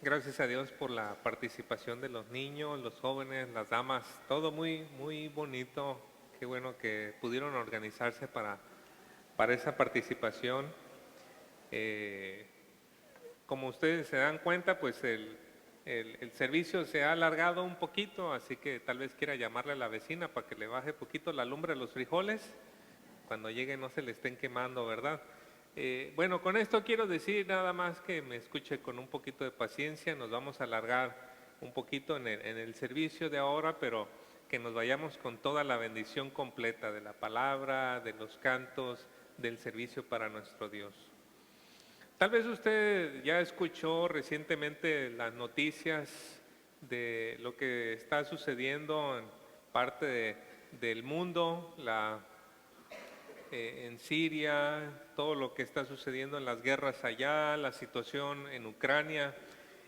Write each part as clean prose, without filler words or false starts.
Gracias a Dios por la participación de los niños, los jóvenes, las damas, todo muy bonito. Qué bueno que pudieron organizarse para esa participación. Eh, Como ustedes se dan cuenta, pues el servicio se ha alargado un poquito, así que tal vez quiera llamarle a la vecina para que le baje poquito la lumbre a los frijoles. Cuando llegue no se le estén quemando, ¿verdad? Bueno, con esto quiero decir nada más que me escuche con un poquito de paciencia. Nos vamos a alargar un poquito en el servicio de ahora, pero que nos vayamos con toda la bendición completa de la palabra, de los cantos, del servicio para nuestro Dios. Tal vez usted ya escuchó recientemente las noticias de lo que está sucediendo en parte del mundo, en Siria, todo lo que está sucediendo en las guerras allá, la situación en Ucrania.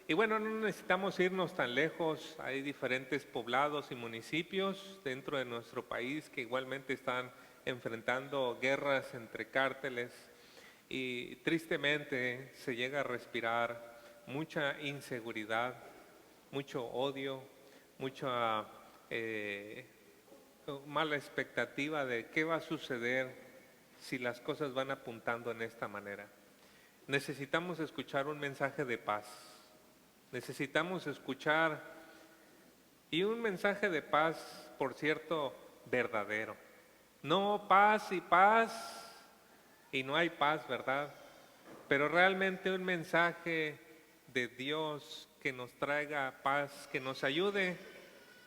Y bueno, no necesitamos irnos tan lejos, hay diferentes poblados y municipios dentro de nuestro país que igualmente están enfrentando guerras entre cárteles y tristemente se llega a respirar mucha inseguridad, mucho odio, mucha mala expectativa de qué va a suceder si las cosas van apuntando en esta manera. Necesitamos escuchar un mensaje de paz. Necesitamos escuchar, y un mensaje de paz, por cierto, verdadero. No paz y no hay paz, ¿verdad? Pero realmente un mensaje de Dios que nos traiga paz, que nos ayude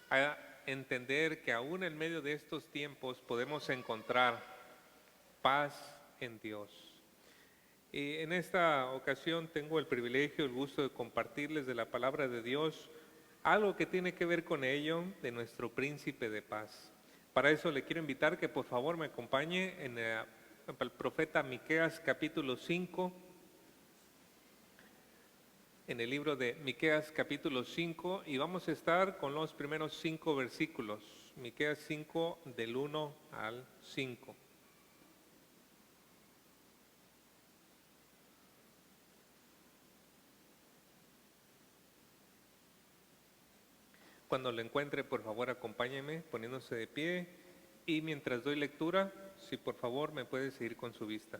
a entender que aún en medio de estos tiempos podemos encontrar paz en Dios. Y en esta ocasión tengo el privilegio, el gusto de compartirles de la palabra de Dios algo que tiene que ver con ello, de nuestro príncipe de paz. Para eso le quiero invitar que por favor me acompañe en el profeta Miqueas capítulo 5, en el libro de Miqueas capítulo 5, y vamos a estar con los primeros 5 versículos. Miqueas 5 del 1 al 5. Cuando lo encuentre, por favor, acompáñeme poniéndose de pie, y mientras doy lectura, si por favor me puede seguir con su vista.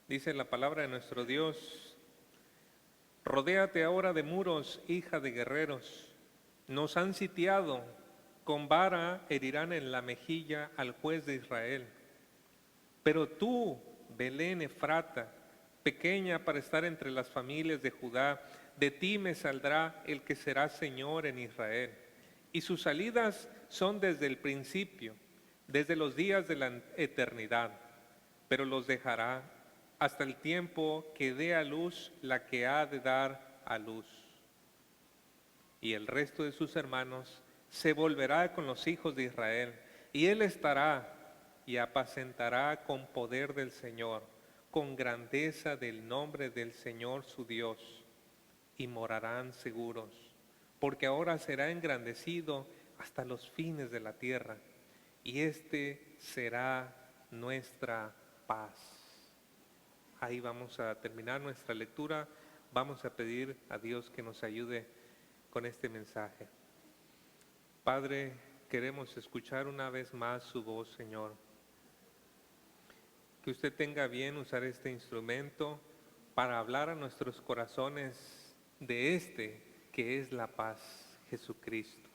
Dice la palabra de nuestro Dios: rodéate ahora de muros, hija de guerreros. Nos han sitiado, con vara herirán en la mejilla al juez de Israel. Pero tú, Belén Efrata, pequeña para estar entre las familias de Judá, de ti me saldrá el que será Señor en Israel. Y sus salidas son desde el principio, desde los días de la eternidad, pero los dejará hasta el tiempo que dé a luz la que ha de dar a luz. Y el resto de sus hermanos se volverá con los hijos de Israel, y él estará y apacentará con poder del Señor, con grandeza del nombre del Señor su Dios, y morarán seguros, porque ahora será engrandecido hasta los fines de la tierra, y este será nuestra paz. Ahí vamos a terminar nuestra lectura. Vamos a pedir a Dios que nos ayude con este mensaje. Padre, queremos escuchar una vez más su voz, Señor. Que usted tenga bien usar este instrumento para hablar a nuestros corazones de este que es la paz, Jesucristo.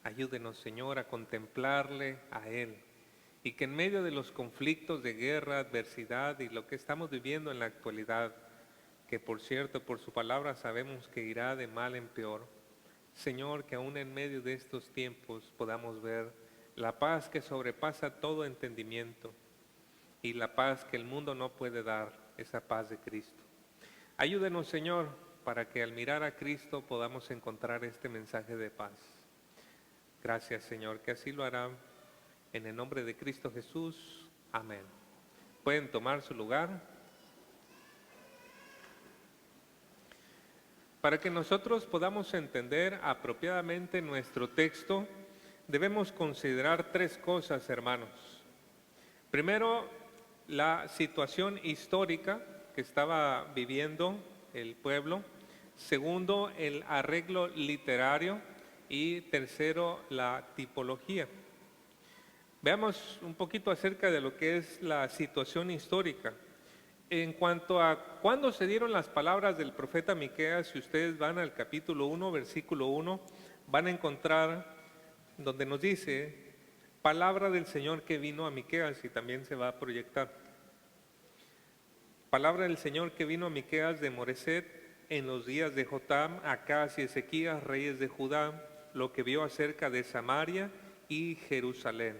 Ayúdenos, Señor, a contemplarle a Él, y que en medio de los conflictos de guerra, adversidad y lo que estamos viviendo en la actualidad, que por cierto, por su palabra sabemos que irá de mal en peor, Señor, que aún en medio de estos tiempos podamos ver la paz que sobrepasa todo entendimiento, y la paz que el mundo no puede dar, esa paz de Cristo. Ayúdenos, Señor, para que al mirar a Cristo podamos encontrar este mensaje de paz. Gracias, Señor, que así lo hará. En el nombre de Cristo Jesús. Amén. Pueden tomar su lugar. Para que nosotros podamos entender apropiadamente nuestro texto, debemos considerar 3 cosas, hermanos. Primero, la situación histórica que estaba viviendo el pueblo. Segundo, el arreglo literario. Y tercero, la tipología. Veamos un poquito acerca de lo que es la situación histórica. En cuanto a cuándo se dieron las palabras del profeta Miqueas, si ustedes van al capítulo 1, versículo 1, van a encontrar donde nos dice, palabra del Señor que vino a Miqueas, y también se va a proyectar. Palabra del Señor que vino a Miqueas de Moreset en los días de Jotam, Acaz y Ezequías, reyes de Judá, lo que vio acerca de Samaria y Jerusalén.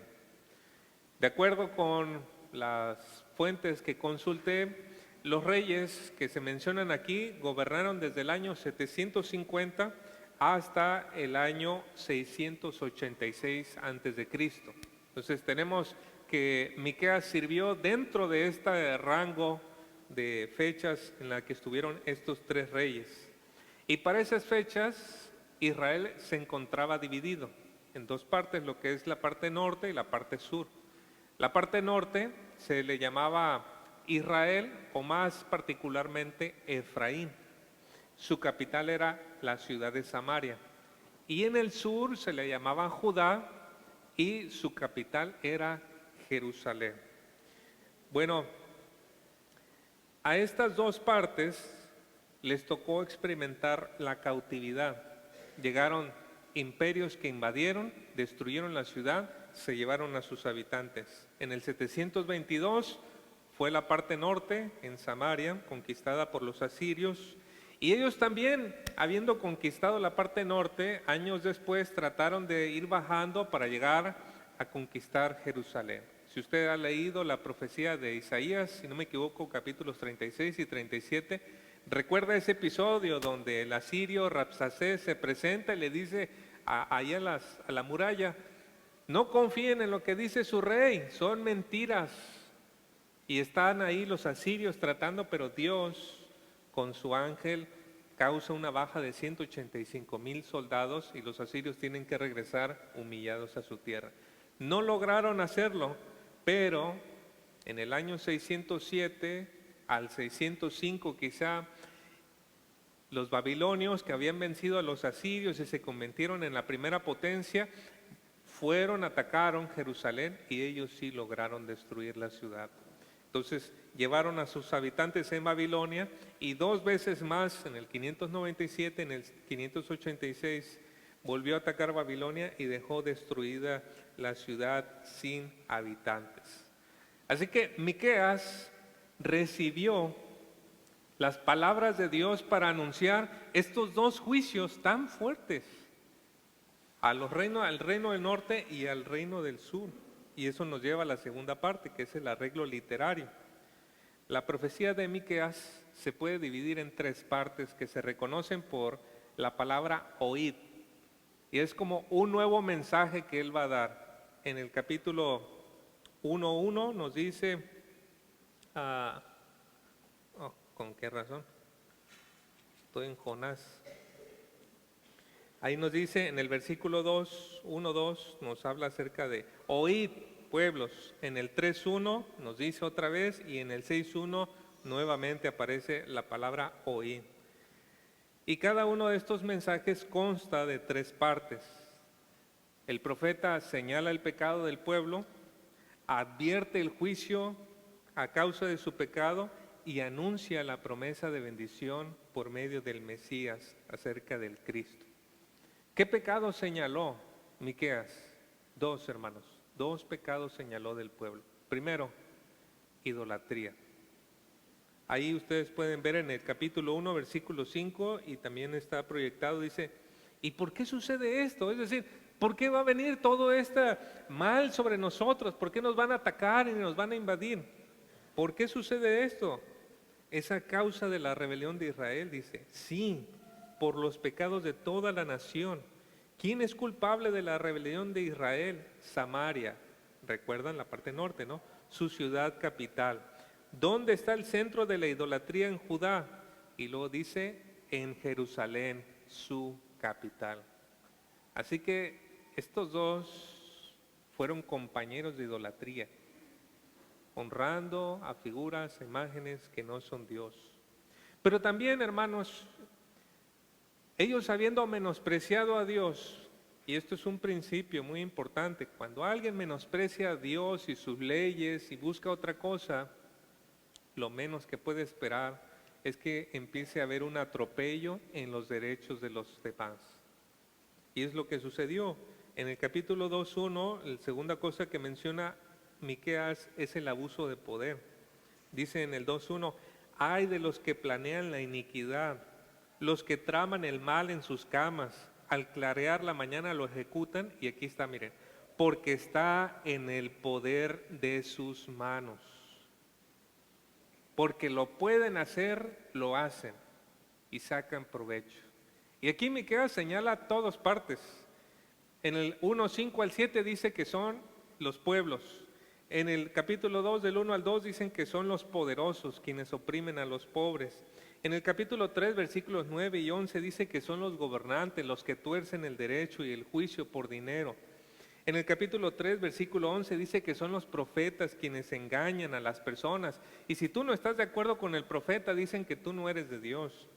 De acuerdo con las fuentes que consulté, los reyes que se mencionan aquí gobernaron desde el año 750 hasta el año 686 a.C. Entonces tenemos que Miqueas sirvió dentro de este rango de fechas en la que estuvieron estos tres reyes. Y para esas fechas Israel se encontraba dividido en dos partes, lo que es la parte norte y la parte sur. La parte norte se le llamaba Israel, o más particularmente Efraín. Su capital era la ciudad de Samaria. Y en el sur se le llamaba Judá y su capital era Jerusalén. Bueno, a estas dos partes les tocó experimentar la cautividad. Llegaron imperios que invadieron, destruyeron la ciudad, se llevaron a sus habitantes. En el 722 fue la parte norte, en Samaria, conquistada por los asirios, y ellos también, habiendo conquistado la parte norte, años después trataron de ir bajando para llegar a conquistar Jerusalén. Si usted ha leído la profecía de Isaías, si no me equivoco, capítulos 36 y 37, recuerda ese episodio donde el asirio Rabsacés se presenta y le dice ahí a la muralla, no confíen en lo que dice su rey, son mentiras. Y están ahí los asirios tratando, pero Dios con su ángel causa una baja de 185,000 soldados y los asirios tienen que regresar humillados a su tierra. No lograron hacerlo, pero en el año 607 al 605 quizá, los babilonios que habían vencido a los asirios y se convirtieron en la primera potencia, atacaron Jerusalén y ellos sí lograron destruir la ciudad. Entonces llevaron a sus habitantes en Babilonia y dos veces más, en el 597, en el 586, volvió a atacar Babilonia y dejó destruida la ciudad sin habitantes. Así que Miqueas recibió las palabras de Dios para anunciar estos dos juicios tan fuertes al reino del norte y al reino del sur. Y eso nos lleva a la segunda parte, que es el arreglo literario. La profecía de Miqueas se puede dividir en tres partes que se reconocen por la palabra oíd. Y es como un nuevo mensaje que él va a dar. En el capítulo 1:1 nos dice, ¿con qué razón? Estoy en Jonás. Ahí nos dice en el versículo 1:2 nos habla acerca de oíd, pueblos. En el 3:1 nos dice otra vez y en el 6:1 nuevamente aparece la palabra oíd. Y cada uno de estos mensajes consta de tres partes. El profeta señala el pecado del pueblo, advierte el juicio a causa de su pecado y anuncia la promesa de bendición por medio del Mesías acerca del Cristo. ¿Qué pecado señaló Miqueas? Dos, hermanos, dos pecados señaló del pueblo. Primero, idolatría. Ahí ustedes pueden ver en el capítulo 1, versículo 5, y también está proyectado, dice, ¿y por qué sucede esto? Es decir, ¿por qué va a venir todo este mal sobre nosotros? ¿Por qué nos van a atacar y nos van a invadir? ¿Por qué sucede esto? Es a causa de la rebelión de Israel, dice. Sí, por los pecados de toda la nación. ¿Quién es culpable de la rebelión de Israel? Samaria. Recuerdan la parte norte, ¿no? Su ciudad capital. ¿Dónde está el centro de la idolatría en Judá? Y luego dice, en Jerusalén, su capital. Así que estos dos fueron compañeros de idolatría. honrando a figuras, a imágenes que no son Dios. Pero también, hermanos, ellos habiendo menospreciado a Dios, y esto es un principio muy importante, cuando alguien menosprecia a Dios y sus leyes y busca otra cosa, lo menos que puede esperar es que empiece a haber un atropello en los derechos de los demás. Y es lo que sucedió. En el capítulo 2:1, la segunda cosa que menciona Miqueas es el abuso de poder. Dice en el 2:1, ay de los que planean la iniquidad, los que traman el mal en sus camas, al clarear la mañana lo ejecutan, y aquí está, miren, porque está en el poder de sus manos. Porque lo pueden hacer, lo hacen y sacan provecho. Y aquí Miqueas señala todas partes. En el 1:5 al 7 dice que son los pueblos. En el capítulo 2, del 1 al 2, dicen que son los poderosos quienes oprimen a los pobres. En el capítulo 3, versículos 9 y 11, dice que son los gobernantes, los que tuercen el derecho y el juicio por dinero. En el capítulo 3, versículo 11, dice que son los profetas quienes engañan a las personas. Y si tú no estás de acuerdo con el profeta, dicen que tú no eres de Dios.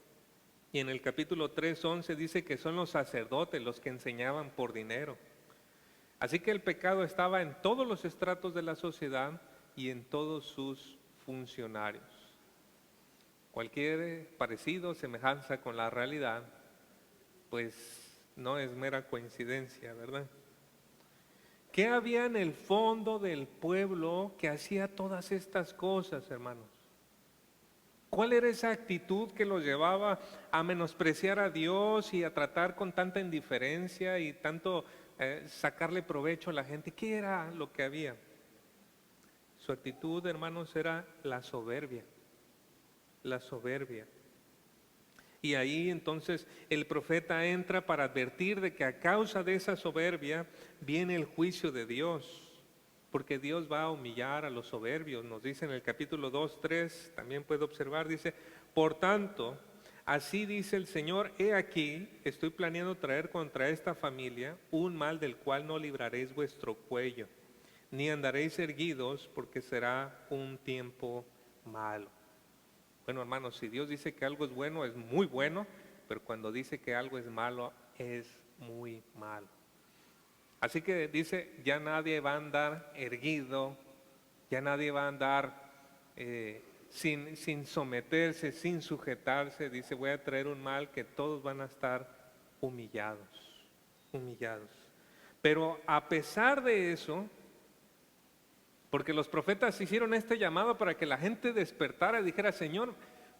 Y en el capítulo 3:11 dice que son los sacerdotes los que enseñaban por dinero. Así que el pecado estaba en todos los estratos de la sociedad y en todos sus funcionarios. Cualquier parecido, semejanza con la realidad, pues no es mera coincidencia, ¿verdad? ¿Qué había en el fondo del pueblo que hacía todas estas cosas, hermanos? ¿Cuál era esa actitud que los llevaba a menospreciar a Dios y a tratar con tanta indiferencia y tanto sacarle provecho a la gente? ¿Qué era lo que había? Su actitud, hermanos, era la soberbia. La soberbia. Y ahí entonces el profeta entra para advertir de que a causa de esa soberbia viene el juicio de Dios. Porque Dios va a humillar a los soberbios. Nos dice en el capítulo 2:3, también puede observar, dice, por tanto, así dice el Señor, he aquí, estoy planeando traer contra esta familia un mal del cual no libraréis vuestro cuello, ni andaréis erguidos, porque será un tiempo malo. Bueno, hermanos, si Dios dice que algo es bueno, es muy bueno, pero cuando dice que algo es malo, es muy malo. Así que dice, ya nadie va a andar erguido, ya nadie va a andar sin someterse, sin sujetarse. Dice, voy a traer un mal que todos van a estar humillados, humillados. Pero a pesar de eso, porque los profetas hicieron este llamado para que la gente despertara y dijera, Señor,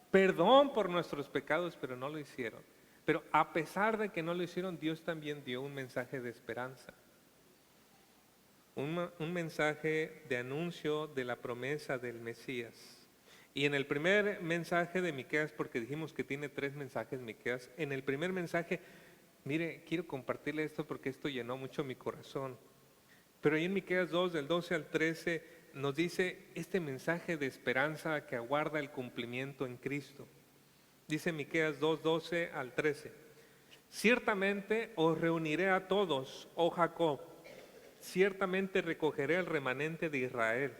perdón por nuestros pecados, pero no lo hicieron. Pero a pesar de que no lo hicieron, Dios también dio un mensaje de esperanza. Un mensaje de anuncio de la promesa del Mesías. Y en el primer mensaje de Miqueas, porque dijimos que tiene 3 mensajes Miqueas, en el primer mensaje, mire, quiero compartirle esto porque esto llenó mucho mi corazón. Pero ahí en Miqueas 2, del 12 al 13, nos dice este mensaje de esperanza que aguarda el cumplimiento en Cristo. Dice Miqueas 2, 12 al 13, ciertamente os reuniré a todos, oh Jacob, ciertamente recogeré el remanente de Israel,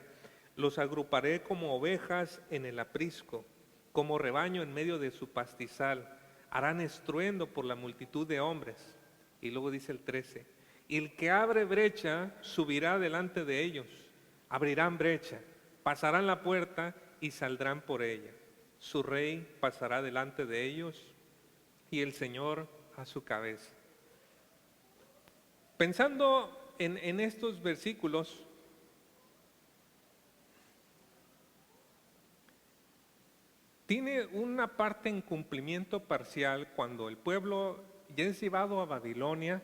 los agruparé como ovejas en el aprisco, como rebaño en medio de su pastizal, harán estruendo por la multitud de hombres. Y luego dice el 13, y el que abre brecha subirá delante de ellos, abrirán brecha, pasarán la puerta y saldrán por ella. Su rey pasará delante de ellos y el Señor a su cabeza. Pensando en estos versículos, tiene una parte en cumplimiento parcial cuando el pueblo ya es llevado a Babilonia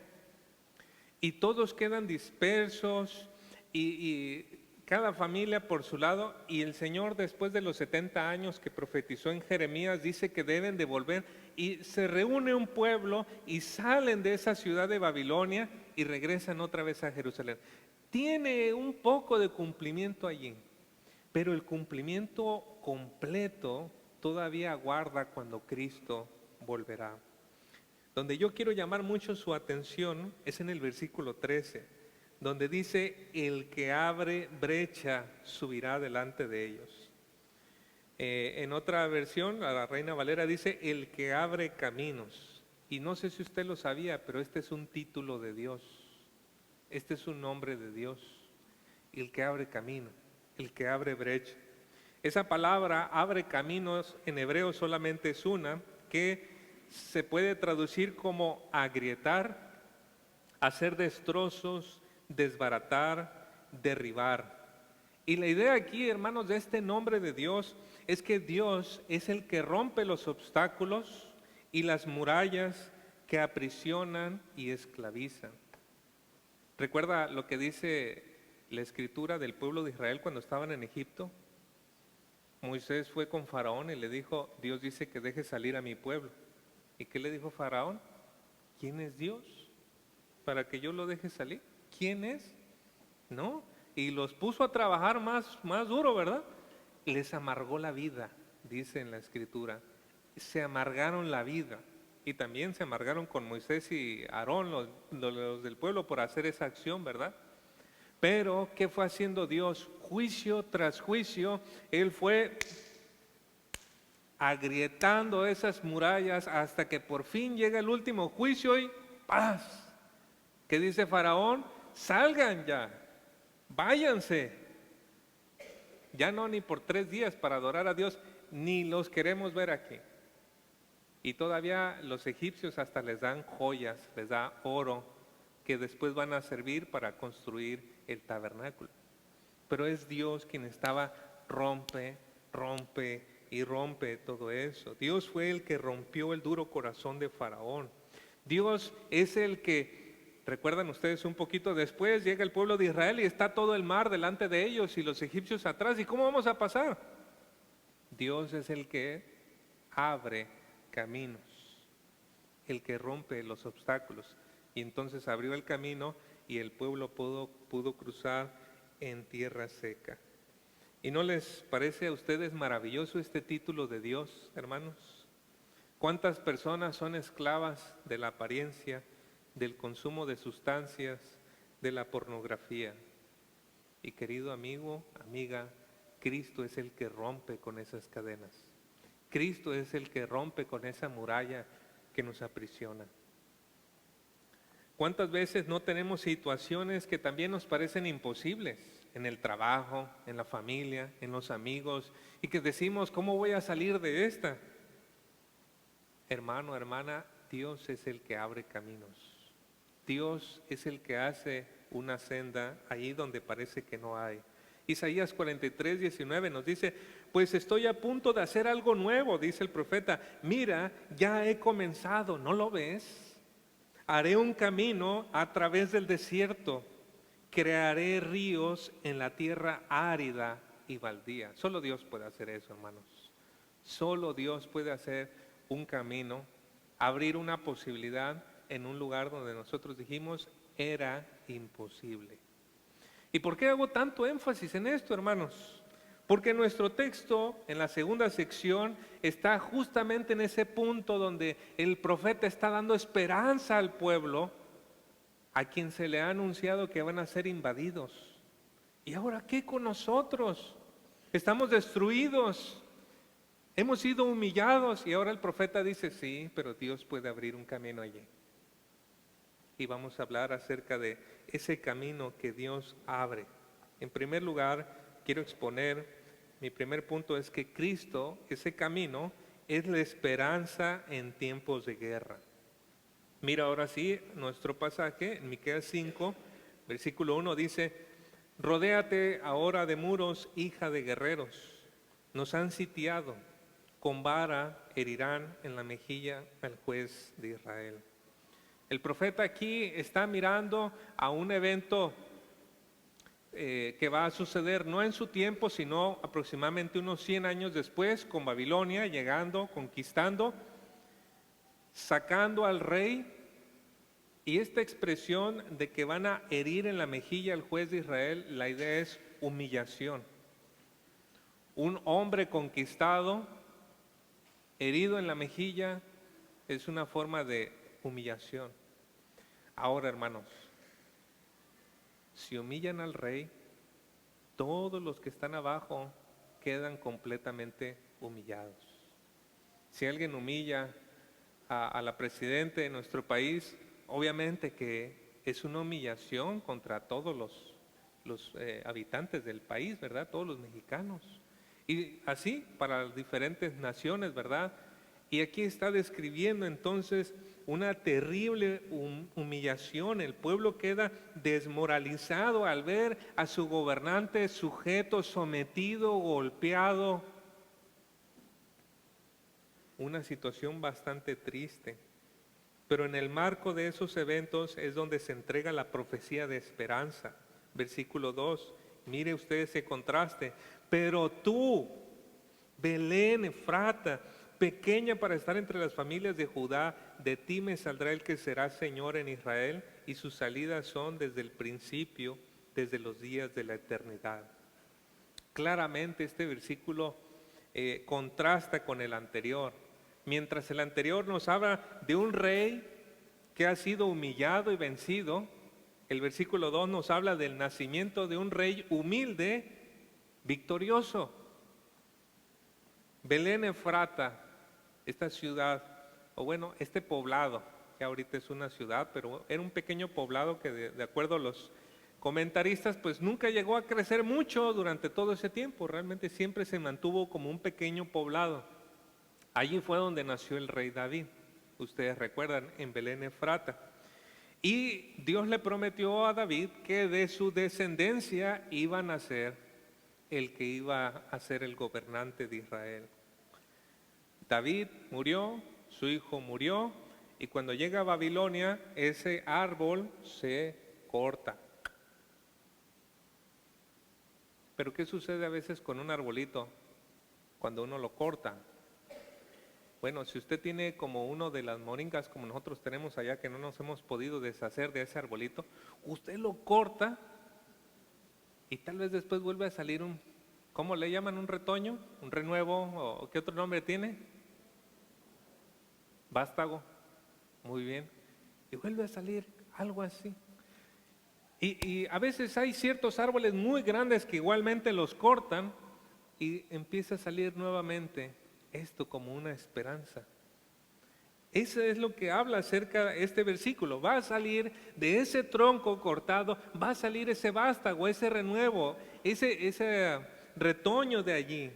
y todos quedan dispersos y cada familia por su lado, y el Señor después de los 70 años que profetizó en Jeremías dice que deben de volver, y se reúne un pueblo y salen de esa ciudad de Babilonia y regresan otra vez a Jerusalén. Tiene un poco de cumplimiento allí, pero el cumplimiento completo todavía aguarda cuando Cristo volverá. Donde yo quiero llamar mucho su atención es en el versículo 13, donde dice, el que abre brecha subirá delante de ellos. En otra versión, a la Reina Valera dice, el que abre caminos. Y no sé si usted lo sabía, pero este es un título de Dios. Este es un nombre de Dios. El que abre camino, el que abre brecha. Esa palabra, abre caminos, en hebreo solamente es una, que se puede traducir como agrietar, hacer destrozos, desbaratar, derribar. Y la idea aquí, hermanos, de este nombre de Dios es que Dios es el que rompe los obstáculos y las murallas que aprisionan y esclavizan. ¿Recuerda lo que dice la escritura del pueblo de Israel cuando estaban en Egipto? Moisés fue con Faraón y le dijo, Dios dice que deje salir a mi pueblo. ¿Y qué le dijo Faraón? ¿Quién es Dios para que yo lo deje salir? ¿Quién es? ¿No? Y los puso a trabajar más duro, ¿verdad? Les amargó la vida, dice en la escritura. Se amargaron la vida. Y también se amargaron con Moisés y Aarón, los del pueblo, por hacer esa acción, ¿verdad? Pero, ¿qué fue haciendo Dios? Juicio tras juicio, Él fue agrietando esas murallas hasta que por fin llega el último juicio y ¡paz! ¿Qué dice Faraón? Salgan ya, váyanse. Ya no ni por 3 días para adorar a Dios, ni los queremos ver aquí. Y todavía los egipcios hasta les dan joyas, les da oro, que después van a servir para construir el tabernáculo. Pero es Dios quien estaba rompe y rompe todo eso. Dios fue el que rompió el duro corazón de Faraón. Dios es el que, recuerdan ustedes un poquito después, llega el pueblo de Israel y está todo el mar delante de ellos y los egipcios atrás. ¿Y cómo vamos a pasar? Dios es el que abre caminos, el que rompe los obstáculos. Y entonces abrió el camino y el pueblo pudo cruzar en tierra seca. ¿Y no les parece a ustedes maravilloso este título de Dios, hermanos? ¿Cuántas personas son esclavas de la apariencia, del consumo de sustancias, de la pornografía? Y querido amigo, amiga, Cristo es el que rompe con esas cadenas. Cristo es el que rompe con esa muralla que nos aprisiona. ¿Cuántas veces no tenemos situaciones que también nos parecen imposibles? En el trabajo, en la familia, en los amigos, y que decimos, ¿cómo voy a salir de esta? Hermano, hermana, Dios es el que abre caminos. Dios es el que hace una senda ahí donde parece que no hay. Isaías 43, 19 nos dice, pues estoy a punto de hacer algo nuevo, dice el profeta. Mira, ya he comenzado, ¿no lo ves? Haré un camino a través del desierto, crearé ríos en la tierra árida y baldía. Solo Dios puede hacer eso, hermanos. Solo Dios puede hacer un camino, abrir una posibilidad en un lugar donde nosotros dijimos era imposible. ¿Y por qué hago tanto énfasis en esto, hermanos? Porque nuestro texto, en la segunda sección, está justamente en ese punto donde el profeta está dando esperanza al pueblo, a quien se le ha anunciado que van a ser invadidos. ¿Y ahora qué con nosotros? Estamos destruidos, hemos sido humillados y ahora el profeta dice, sí, pero Dios puede abrir un camino allí. Y vamos a hablar acerca de ese camino que Dios abre. En primer lugar, quiero exponer, mi primer punto es que Cristo, ese camino, es la esperanza en tiempos de guerra. Mira ahora sí nuestro pasaje, en Miqueas 5, versículo 1 dice, rodéate ahora de muros, hija de guerreros, nos han sitiado, con vara herirán en la mejilla al juez de Israel. El profeta aquí está mirando a un evento que va a suceder no en su tiempo, sino aproximadamente unos 100 años después, con Babilonia llegando, conquistando, sacando al rey. Y esta expresión de que van a herir en la mejilla al juez de Israel, la idea es humillación. Un hombre conquistado, herido en la mejilla, es una forma de humillación. Ahora, hermanos, Si humillan al rey, todos los que están abajo quedan completamente humillados. Si alguien humilla a la presidenta de nuestro país, obviamente que es una humillación contra todos los habitantes del país, ¿verdad? Todos los mexicanos. Y así para las diferentes naciones, ¿verdad? Y aquí está describiendo entonces una terrible humillación. El pueblo queda desmoralizado al ver a su gobernante sujeto, sometido, golpeado. Una situación bastante triste. Pero en el marco de esos eventos es donde se entrega la profecía de esperanza. Versículo 2, mire usted ese contraste. Pero tú, Belén Efrata, pequeña para estar entre las familias de Judá, de ti me saldrá el que será Señor en Israel, y sus salidas son desde el principio, desde los días de la eternidad. Claramente este versículo contrasta con el anterior. Mientras el anterior nos habla de un rey que ha sido humillado y vencido, el versículo 2 nos habla del nacimiento de un rey humilde, victorioso. Belén Efrata, esta ciudad, o bueno, este poblado, que ahorita es una ciudad, pero era un pequeño poblado que de acuerdo a los comentaristas, pues nunca llegó a crecer mucho durante todo ese tiempo, realmente siempre se mantuvo como un pequeño poblado. Allí fue donde nació el rey David, ustedes recuerdan, en Belén Efrata. Y Dios le prometió a David que de su descendencia iba a nacer el que iba a ser el gobernante de Israel. David murió, su hijo murió, y cuando llega a Babilonia, ese árbol se corta. Pero ¿qué sucede a veces con un arbolito cuando uno lo corta? Bueno, si usted tiene como uno de las moringas como nosotros tenemos allá, que no nos hemos podido deshacer de ese arbolito, usted lo corta y tal vez después vuelve a salir ¿cómo le llaman? ¿Un retoño? ¿Un renuevo? ¿O qué otro nombre tiene? Vástago. Muy bien. Y vuelve a salir algo así. Y a veces hay ciertos árboles muy grandes que igualmente los cortan y empieza a salir nuevamente esto como una esperanza. Eso es lo que habla acerca de este versículo. Va a salir de ese tronco cortado, va a salir ese vástago, ese renuevo, ese retoño de allí,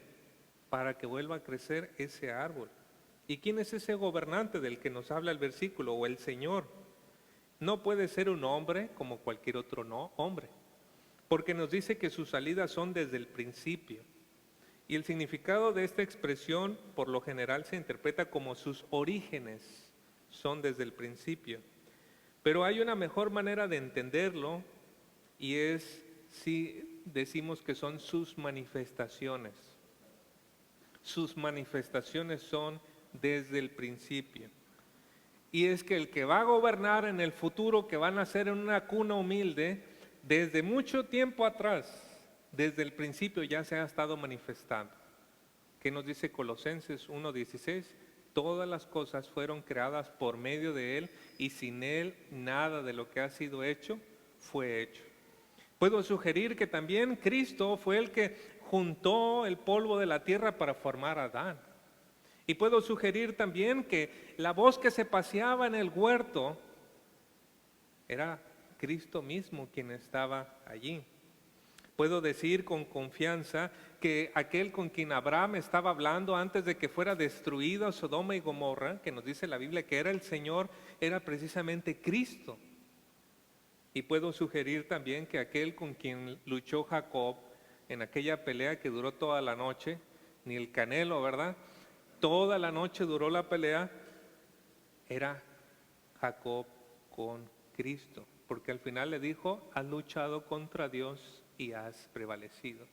para que vuelva a crecer ese árbol. ¿Y quién es ese gobernante del que nos habla el versículo? O el Señor. No puede ser un hombre como cualquier otro hombre, porque nos dice que sus salidas son desde el principio. Y el significado de esta expresión por lo general se interpreta como sus orígenes son desde el principio. Pero hay una mejor manera de entenderlo y es si decimos que son sus manifestaciones. Sus manifestaciones son desde el principio. Y es que el que va a gobernar en el futuro, que va a nacer en una cuna humilde, desde mucho tiempo atrás, desde el principio ya se ha estado manifestando. ¿Qué nos dice Colosenses 1:16? Todas las cosas fueron creadas por medio de Él y sin Él nada de lo que ha sido hecho fue hecho. Puedo sugerir que también Cristo fue el que juntó el polvo de la tierra para formar a Adán. Y puedo sugerir también que la voz que se paseaba en el huerto era Cristo mismo quien estaba allí. Puedo decir con confianza que aquel con quien Abraham estaba hablando antes de que fuera destruida Sodoma y Gomorra, que nos dice la Biblia que era el Señor, era precisamente Cristo. Y puedo sugerir también que aquel con quien luchó Jacob en aquella pelea que duró toda la noche, ni el Canelo, ¿verdad? Toda la noche duró la pelea, era Jacob con Cristo, porque al final le dijo, has luchado contra Dios y has prevalecido.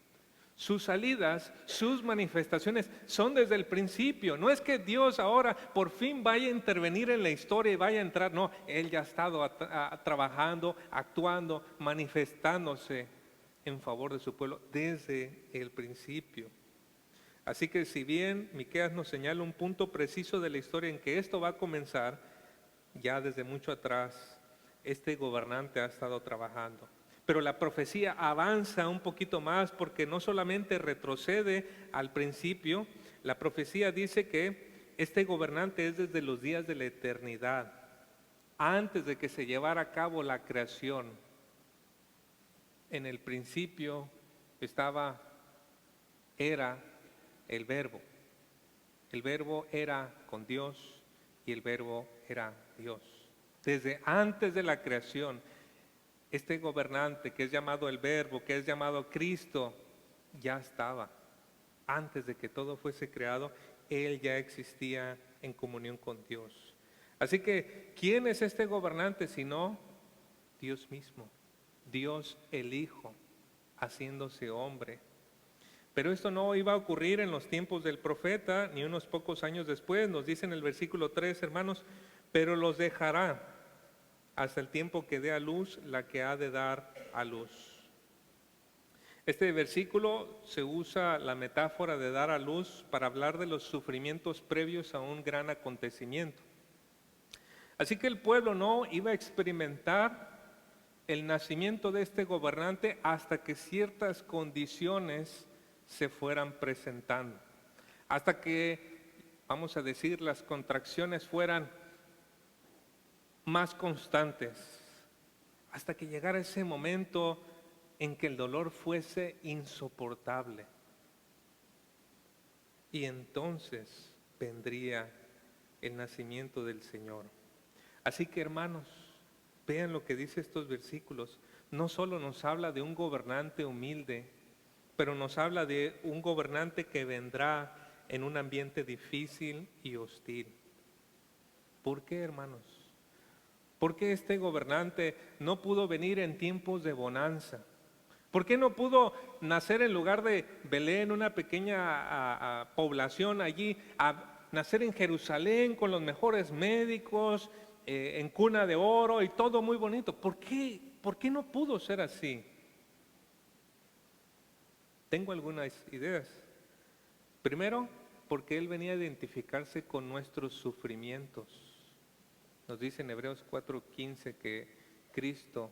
Sus salidas, sus manifestaciones son desde el principio. No es que Dios ahora por fin vaya a intervenir en la historia y vaya a entrar. No, Él ya ha estado trabajando, actuando, manifestándose en favor de su pueblo desde el principio. Así que si bien Miqueas nos señala un punto preciso de la historia en que esto va a comenzar, ya desde mucho atrás este gobernante ha estado trabajando. Pero la profecía avanza un poquito más porque no solamente retrocede al principio, la profecía dice que este gobernante es desde los días de la eternidad, antes de que se llevara a cabo la creación. En el principio era el Verbo. El Verbo era con Dios y el Verbo era Dios. Desde antes de la creación, este gobernante que es llamado el Verbo, que es llamado Cristo, ya estaba. Antes de que todo fuese creado, Él ya existía en comunión con Dios. Así que, ¿quién es este gobernante sino Dios mismo? Dios el Hijo, haciéndose hombre. Pero esto no iba a ocurrir en los tiempos del profeta, ni unos pocos años después. Nos dice en el versículo 3, hermanos, pero los dejará hasta el tiempo que dé a luz la que ha de dar a luz. Este versículo se usa la metáfora de dar a luz para hablar de los sufrimientos previos a un gran acontecimiento. Así que el pueblo no iba a experimentar el nacimiento de este gobernante hasta que ciertas condiciones se fueran presentando, hasta que, vamos a decir, las contracciones fueran más constantes, hasta que llegara ese momento en que el dolor fuese insoportable. Y entonces vendría el nacimiento del Señor. Así que, hermanos, vean lo que dice estos versículos. No solo nos habla de un gobernante humilde, pero nos habla de un gobernante que vendrá en un ambiente difícil y hostil. ¿Por qué, hermanos? ¿Por qué este gobernante no pudo venir en tiempos de bonanza? ¿Por qué no pudo nacer en lugar de Belén, una pequeña población allí, a nacer en Jerusalén con los mejores médicos, en cuna de oro y todo muy bonito? ¿Por qué no pudo ser así? Tengo algunas ideas. Primero, porque Él venía a identificarse con nuestros sufrimientos. Nos dice en Hebreos 4:15 que Cristo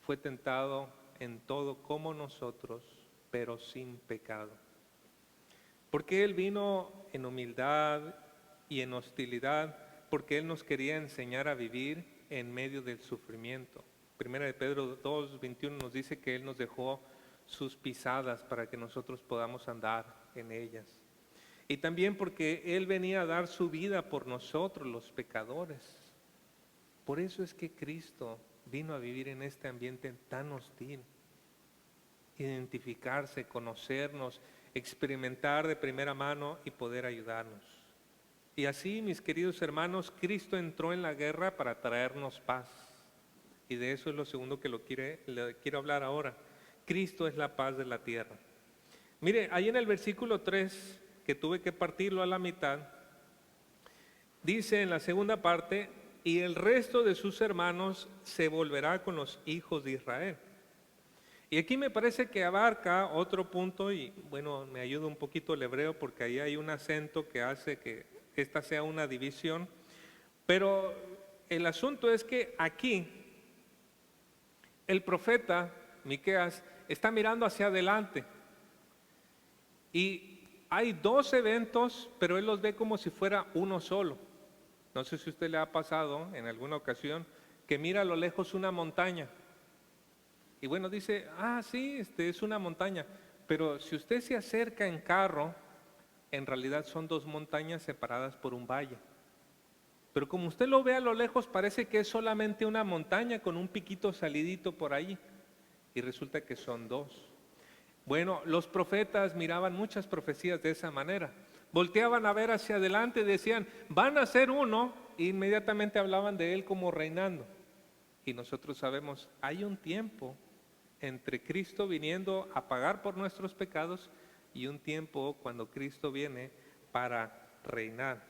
fue tentado en todo como nosotros, pero sin pecado. Porque Él vino en humildad y en hostilidad, porque Él nos quería enseñar a vivir en medio del sufrimiento. Primera de Pedro 2:21 nos dice que Él nos dejó sus pisadas para que nosotros podamos andar en ellas. Y también porque Él venía a dar su vida por nosotros, los pecadores. Por eso es que Cristo vino a vivir en este ambiente tan hostil, identificarse, conocernos, experimentar de primera mano y poder ayudarnos. Y así, mis queridos hermanos, Cristo entró en la guerra para traernos paz. Y de eso es lo segundo que le quiero hablar ahora. Cristo es la paz de la tierra. Mire, ahí en el versículo 3, que tuve que partirlo a la mitad, dice en la segunda parte, y el resto de sus hermanos se volverá con los hijos de Israel. Y aquí me parece que abarca otro punto, y bueno, me ayuda un poquito el hebreo porque ahí hay un acento que hace que esta sea una división, pero el asunto es que aquí el profeta Miqueas está mirando hacia adelante y hay dos eventos, pero él los ve como si fuera uno solo. No sé si a usted le ha pasado en alguna ocasión que mira a lo lejos una montaña y bueno, dice, sí, es una montaña, pero si usted se acerca en carro, en realidad son dos montañas separadas por un valle. Pero como usted lo ve a lo lejos, parece que es solamente una montaña con un piquito salidito por ahí. Y resulta que son dos. Bueno, los profetas miraban muchas profecías de esa manera. Volteaban a ver hacia adelante y decían, van a ser uno, e inmediatamente hablaban de él como reinando. Y nosotros sabemos, hay un tiempo entre Cristo viniendo a pagar por nuestros pecados y un tiempo cuando Cristo viene para reinar.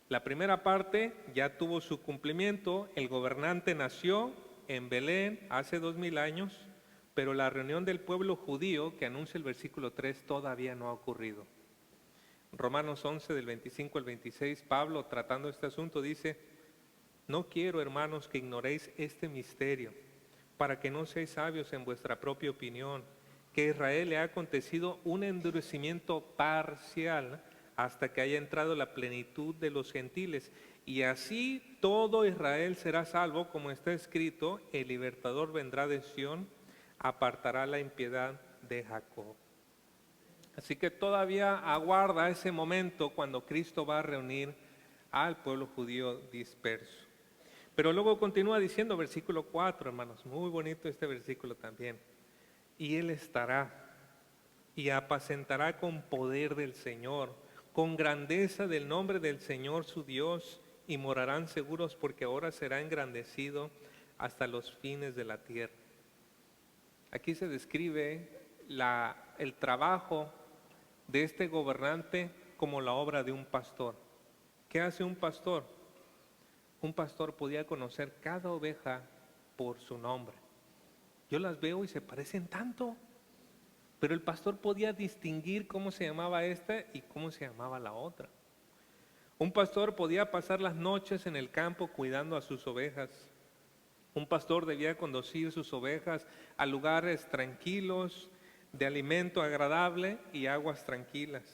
La primera parte ya tuvo su cumplimiento, el gobernante nació en Belén hace 2000 años, pero la reunión del pueblo judío que anuncia el versículo 3 todavía no ha ocurrido. Romanos 11 del 25 al 26, Pablo tratando este asunto dice, no quiero, hermanos, que ignoréis este misterio, para que no seáis sabios en vuestra propia opinión, que a Israel le ha acontecido un endurecimiento parcial hasta que haya entrado la plenitud de los gentiles. Y así todo Israel será salvo, como está escrito, el libertador vendrá de Sión, apartará la impiedad de Jacob. Así que todavía aguarda ese momento cuando Cristo va a reunir al pueblo judío disperso. Pero luego continúa diciendo, versículo 4, hermanos, muy bonito este versículo también. Y Él estará y apacentará con poder del Señor, con grandeza del nombre del Señor su Dios, y morarán seguros porque ahora será engrandecido hasta los fines de la tierra. Aquí se describe el trabajo de este gobernante como la obra de un pastor. ¿Qué hace un pastor? Un pastor podía conocer cada oveja por su nombre. Yo las veo y se parecen tanto, pero el pastor podía distinguir cómo se llamaba esta y cómo se llamaba la otra. Un pastor podía pasar las noches en el campo cuidando a sus ovejas. Un pastor debía conducir sus ovejas a lugares tranquilos, de alimento agradable y aguas tranquilas.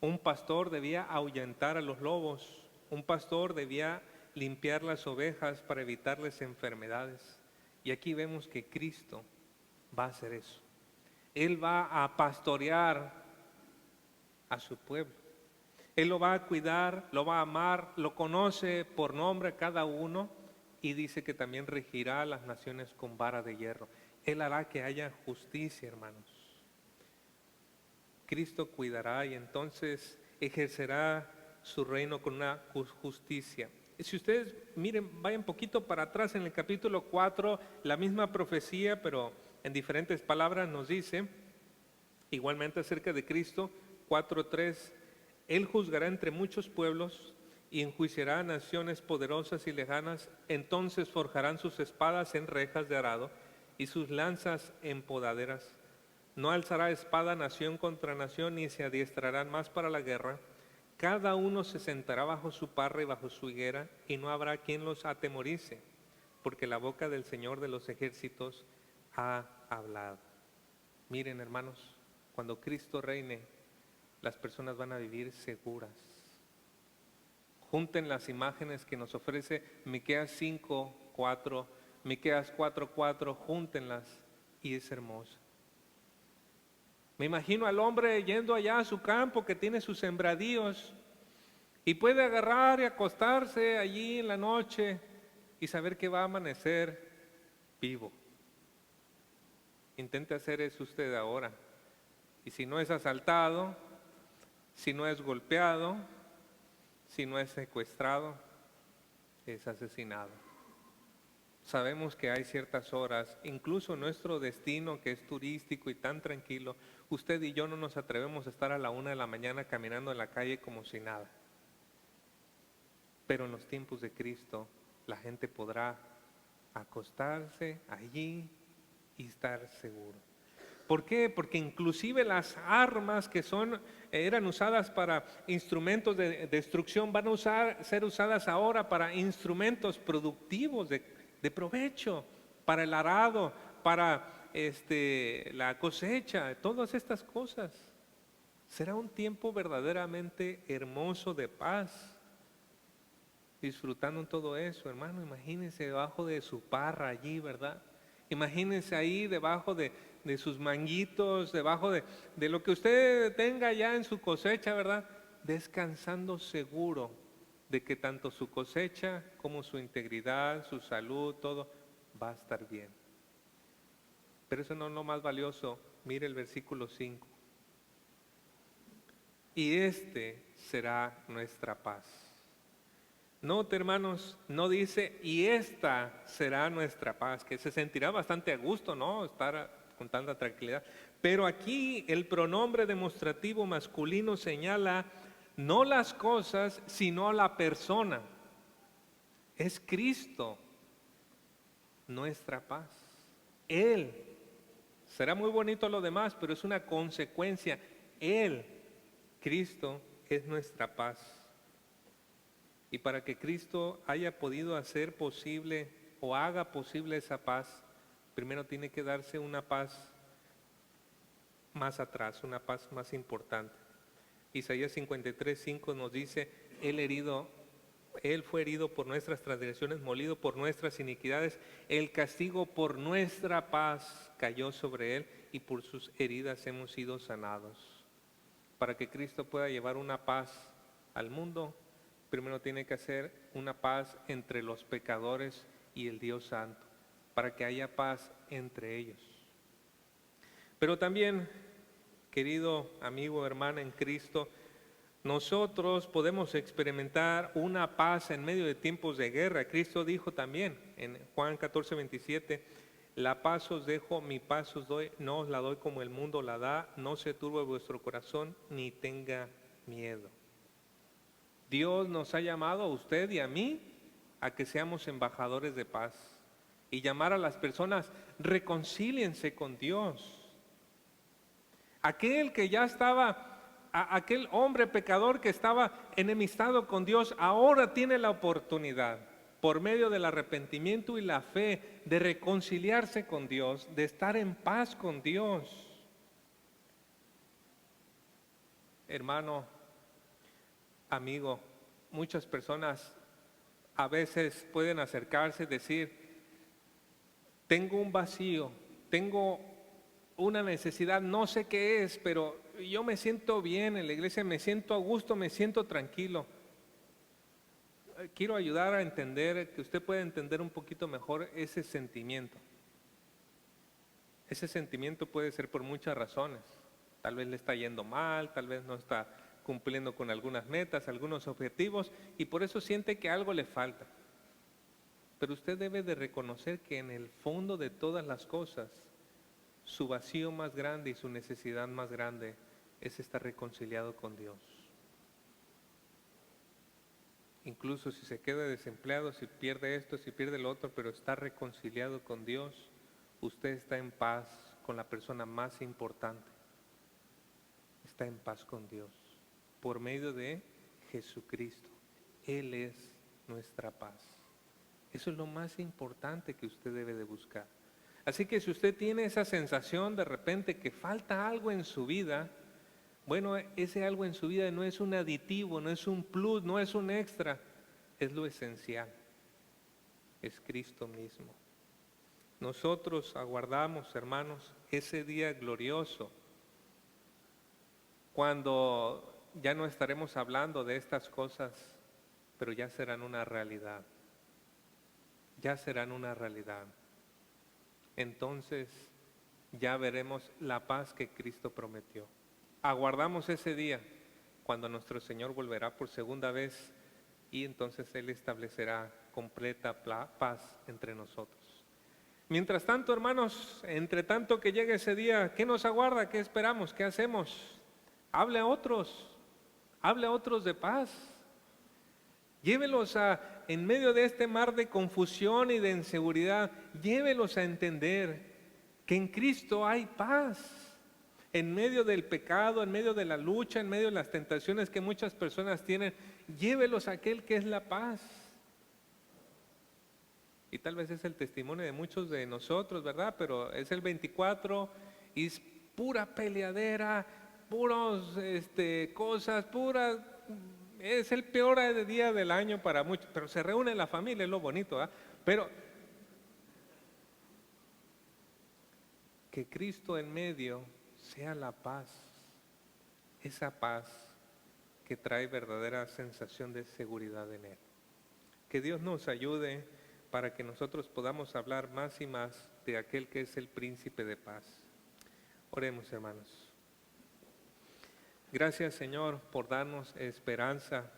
Un pastor debía ahuyentar a los lobos. Un pastor debía limpiar las ovejas para evitarles enfermedades. Y aquí vemos que Cristo va a hacer eso. Él va a pastorear a su pueblo. Él lo va a cuidar, lo va a amar, lo conoce por nombre a cada uno y dice que también regirá a las naciones con vara de hierro. Él hará que haya justicia, hermanos. Cristo cuidará y entonces ejercerá su reino con una justicia. Si ustedes miren, vayan un poquito para atrás en el capítulo 4, la misma profecía, pero en diferentes palabras nos dice, igualmente acerca de Cristo, 4:3, Él juzgará entre muchos pueblos y enjuiciará a naciones poderosas y lejanas, entonces forjarán sus espadas en rejas de arado y sus lanzas en podaderas. No alzará espada nación contra nación, ni se adiestrarán más para la guerra. Cada uno se sentará bajo su parra y bajo su higuera, y no habrá quien los atemorice, porque la boca del Señor de los ejércitos ha hablado. Miren, hermanos, cuando Cristo reine, las personas van a vivir seguras. Junten las imágenes que nos ofrece Miqueas 5:4, Miqueas 4:4, júntenlas y es hermosa. Me imagino al hombre yendo allá a su campo que tiene sus sembradíos y puede agarrar y acostarse allí en la noche y saber que va a amanecer vivo. Intente hacer eso usted ahora. Y si no es asaltado, si no es golpeado, si no es secuestrado, es asesinado. Sabemos que hay ciertas horas, incluso nuestro destino que es turístico y tan tranquilo, usted y yo no nos atrevemos a estar a la 1 de la mañana caminando en la calle como si nada. Pero en los tiempos de Cristo, la gente podrá acostarse allí y estar seguro. ¿Por qué? Porque inclusive las armas que eran usadas para instrumentos de destrucción van a ser usadas ahora para instrumentos productivos de provecho, para el arado, para la cosecha, todas estas cosas. Será un tiempo verdaderamente hermoso de paz, disfrutando en todo eso, hermano. Imagínense debajo de su parra allí, ¿verdad? Imagínense ahí debajo de sus manguitos, debajo de lo que usted tenga ya en su cosecha, ¿verdad? Descansando seguro de que tanto su cosecha como su integridad, su salud, todo va a estar bien. Pero eso no es lo más valioso. Mire el versículo 5. Y será nuestra paz. Note, hermanos, no dice, y esta será nuestra paz, que se sentirá bastante a gusto, ¿no? Estar con tanta tranquilidad. Pero aquí el pronombre demostrativo masculino señala no las cosas, sino la persona. Es Cristo, nuestra paz. Él. Será muy bonito lo demás, pero es una consecuencia. Él, Cristo, es nuestra paz. Y para que Cristo haya podido hacer posible o haga posible esa paz, primero tiene que darse una paz más atrás, una paz más importante. Isaías 53:5 nos dice, Él fue herido por nuestras transgresiones, molido por nuestras iniquidades, el castigo por nuestra paz cayó sobre Él y por sus heridas hemos sido sanados. Para que Cristo pueda llevar una paz al mundo, primero tiene que hacer una paz entre los pecadores y el Dios Santo, para que haya paz entre ellos. Pero también, querido amigo, hermana en Cristo, nosotros podemos experimentar una paz en medio de tiempos de guerra. Cristo dijo también en Juan 14:27, la paz os dejo, mi paz os doy, no os la doy como el mundo la da, no se turbe vuestro corazón ni tenga miedo. Dios nos ha llamado a usted y a mí a que seamos embajadores de paz y llamar a las personas, reconcíliense con Dios. Aquel que ya estaba, aquel hombre pecador que estaba enemistado con Dios, ahora tiene la oportunidad, por medio del arrepentimiento y la fe, de reconciliarse con Dios, de estar en paz con Dios. Hermano, amigo, muchas personas a veces pueden acercarse y decir, tengo un vacío, tengo una necesidad, no sé qué es, pero yo me siento bien en la iglesia, me siento a gusto, me siento tranquilo. Quiero ayudar a entender, que usted pueda entender un poquito mejor ese sentimiento. Ese sentimiento puede ser por muchas razones. Tal vez le está yendo mal, tal vez no está cumpliendo con algunas metas, algunos objetivos, y por eso siente que algo le falta. Pero usted debe de reconocer que en el fondo de todas las cosas, su vacío más grande y su necesidad más grande es estar reconciliado con Dios. Incluso si se queda desempleado, si pierde esto, si pierde lo otro, pero está reconciliado con Dios, usted está en paz con la persona más importante. Está en paz con Dios por medio de Jesucristo. Él es nuestra paz. Eso es lo más importante que usted debe de buscar. Así que si usted tiene esa sensación de repente que falta algo en su vida, bueno, ese algo en su vida no es un aditivo, no es un plus, no es un extra, es lo esencial, es Cristo mismo. Nosotros aguardamos, hermanos, ese día glorioso, cuando ya no estaremos hablando de estas cosas, pero ya serán una realidad, ya serán una realidad. Entonces ya veremos la paz que Cristo prometió. Aguardamos ese día cuando nuestro Señor volverá por segunda vez y entonces Él establecerá completa paz entre nosotros. Mientras tanto, hermanos, entre tanto que llegue ese día, ¿qué nos aguarda? ¿Qué esperamos? ¿Qué hacemos? Hable a otros de paz. Llévelos en medio de este mar de confusión y de inseguridad, llévelos a entender que en Cristo hay paz. En medio del pecado, en medio de la lucha, en medio de las tentaciones que muchas personas tienen, llévelos a aquel que es la paz. Y tal vez es el testimonio de muchos de nosotros, ¿verdad? Pero es el 24 y es pura peleadera, puros cosas, puras. Es el peor día del año para muchos, pero se reúne la familia, es lo bonito, ¿verdad? Pero que Cristo en medio sea la paz, esa paz que trae verdadera sensación de seguridad en Él. Que Dios nos ayude para que nosotros podamos hablar más y más de aquel que es el príncipe de paz. Oremos, hermanos. Gracias, Señor, por darnos esperanza.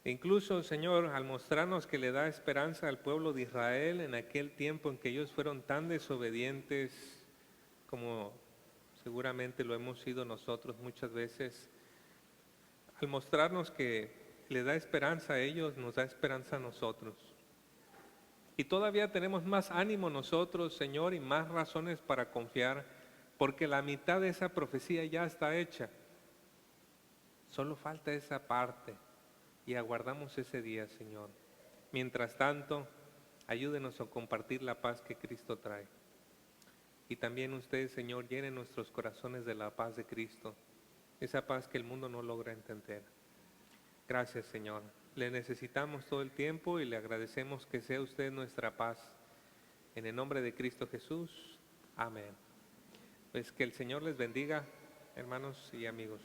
Incluso, Señor, al mostrarnos que le da esperanza al pueblo de Israel en aquel tiempo en que ellos fueron tan desobedientes como seguramente lo hemos sido nosotros muchas veces, al mostrarnos que le da esperanza a ellos, nos da esperanza a nosotros. Y todavía tenemos más ánimo nosotros, Señor, y más razones para confiar, porque la mitad de esa profecía ya está hecha. Solo falta esa parte y aguardamos ese día, Señor. Mientras tanto, Ayúdenos a compartir la paz que Cristo trae. Y también usted, Señor, llene nuestros corazones de la paz de Cristo, esa paz que el mundo no logra entender. Gracias, Señor. Le necesitamos todo el tiempo y le agradecemos que sea usted nuestra paz. En el nombre de Cristo Jesús. Amén. Pues que el Señor les bendiga, hermanos y amigos.